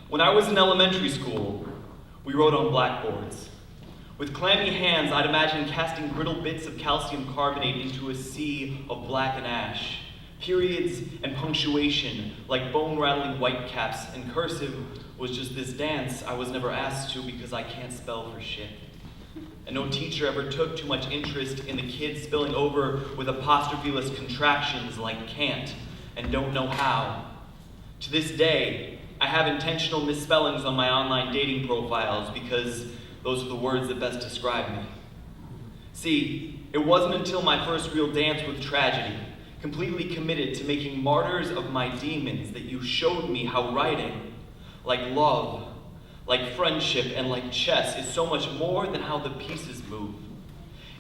When I was in elementary school, we wrote on blackboards. With clammy hands, I'd imagine casting brittle bits of calcium carbonate into a sea of black and ash. Periods and punctuation, like bone-rattling whitecaps, and cursive was just this dance I was never asked to because I can't spell for shit. And no teacher ever took too much interest in the kids spilling over with apostrophe-less contractions like can't and don't know how. To this day, I have intentional misspellings on my online dating profiles because those are the words that best describe me. See, it wasn't until my first real dance with tragedy, completely committed to making martyrs of my demons, that you showed me how writing, like love, like friendship, and like chess, is so much more than how the pieces move.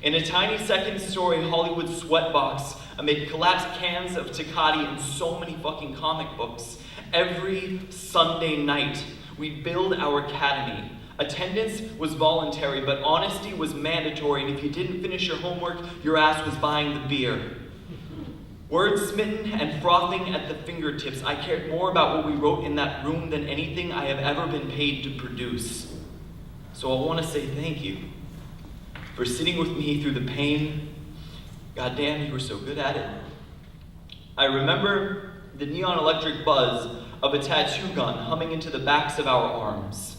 In a tiny second-story Hollywood sweatbox, amid collapsed cans of Tecate and so many fucking comic books, every Sunday night, we'd build our academy. Attendance was voluntary, but honesty was mandatory, and if you didn't finish your homework, your ass was buying the beer. Words smitten and frothing at the fingertips, I cared more about what we wrote in that room than anything I have ever been paid to produce. So I want to say thank you for sitting with me through the pain. Goddamn, you were so good at it. I remember the neon electric buzz of a tattoo gun humming into the backs of our arms.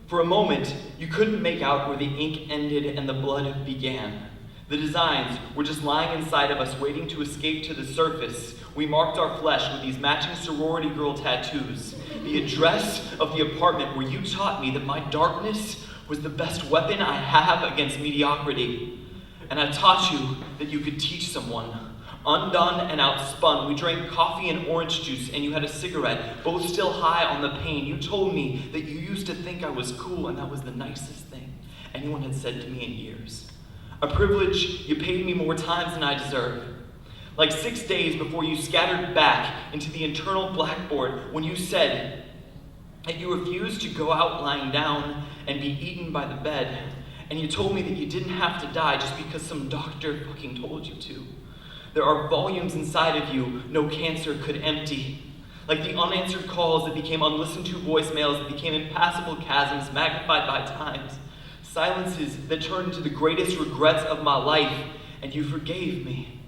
For a moment, you couldn't make out where the ink ended and the blood began. The designs were just lying inside of us, waiting to escape to the surface. We marked our flesh with these matching sorority girl tattoos. The address of the apartment where you taught me that my darkness was the best weapon I have against mediocrity. And I taught you that you could teach someone. Undone and outspun, we drank coffee and orange juice, and you had a cigarette, both still high on the pain. You told me that you used to think I was cool, and that was the nicest thing anyone had said to me in years. A privilege you paid me more times than I deserved. Like 6 days before you scattered back into the internal blackboard when you said that you refused to go out lying down and be eaten by the bed, and you told me that you didn't have to die just because some doctor fucking told you to. There are volumes inside of you no cancer could empty. Like the unanswered calls that became unlistened to voicemails that became impassable chasms magnified by times. Silences that turned into the greatest regrets of my life, and you forgave me.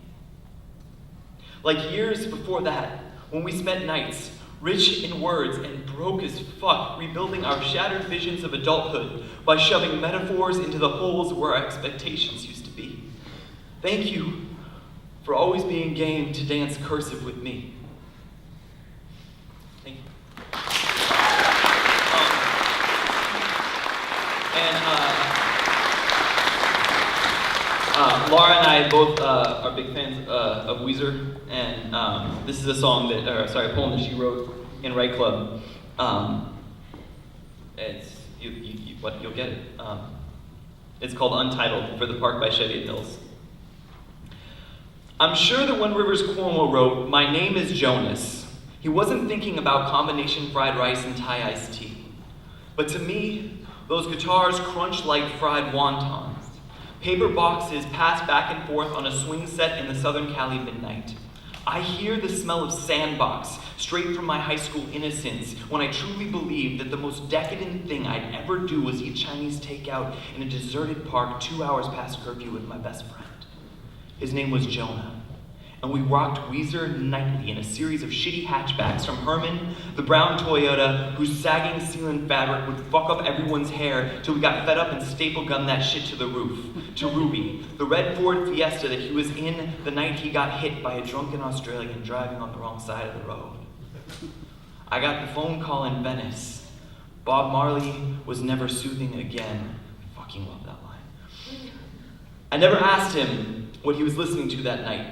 Like years before that, when we spent nights, rich in words and broke as fuck, rebuilding our shattered visions of adulthood by shoving metaphors into the holes where our expectations used to be. Thank you for always being game to dance cursive with me. Thank you. Lara and I both are big fans of Weezer, and this is a song that, a poem that she wrote in Right Club. You'll get it. It's called Untitled, for the Park by Cheviot Hills. I'm sure that when Rivers Cuomo wrote, "My name is Jonas," he wasn't thinking about combination fried rice and Thai iced tea. But to me, those guitars crunch like fried wontons. Paper boxes pass back and forth on a swing set in the Southern Cali midnight. I hear the smell of sandbox straight from my high school innocence when I truly believed that the most decadent thing I'd ever do was eat Chinese takeout in a deserted park 2 hours past curfew with my best friend. His name was Jonah, and we rocked Weezer nightly in a series of shitty hatchbacks from Herman, the brown Toyota whose sagging sealant fabric would fuck up everyone's hair till we got fed up and staple gunned that shit to the roof, to Ruby, the red Ford Fiesta that he was in the night he got hit by a drunken Australian driving on the wrong side of the road. I got the phone call in Venice. Bob Marley was never soothing again. I fucking love that line. I never asked him what he was listening to that night.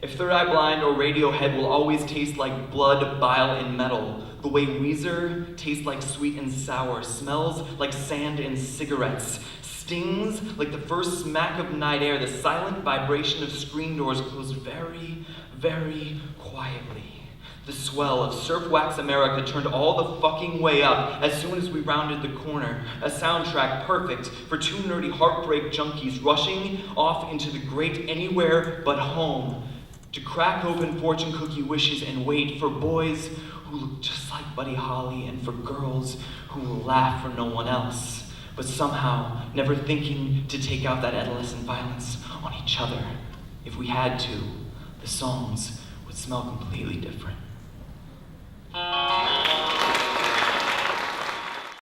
If Third Eye Blind or Radiohead will always taste like blood, bile, and metal, the way Weezer tastes like sweet and sour, smells like sand and cigarettes, stings like the first smack of night air, the silent vibration of screen doors closed very, very quietly. The swell of Surf Wax America turned all the fucking way up as soon as we rounded the corner. A soundtrack perfect for two nerdy heartbreak junkies rushing off into the great anywhere but home to crack open fortune cookie wishes and wait for boys who who look just like Buddy Holly, and for girls who will laugh for no one else, but somehow never thinking to take out that adolescent violence on each other. If we had to, the songs would smell completely different.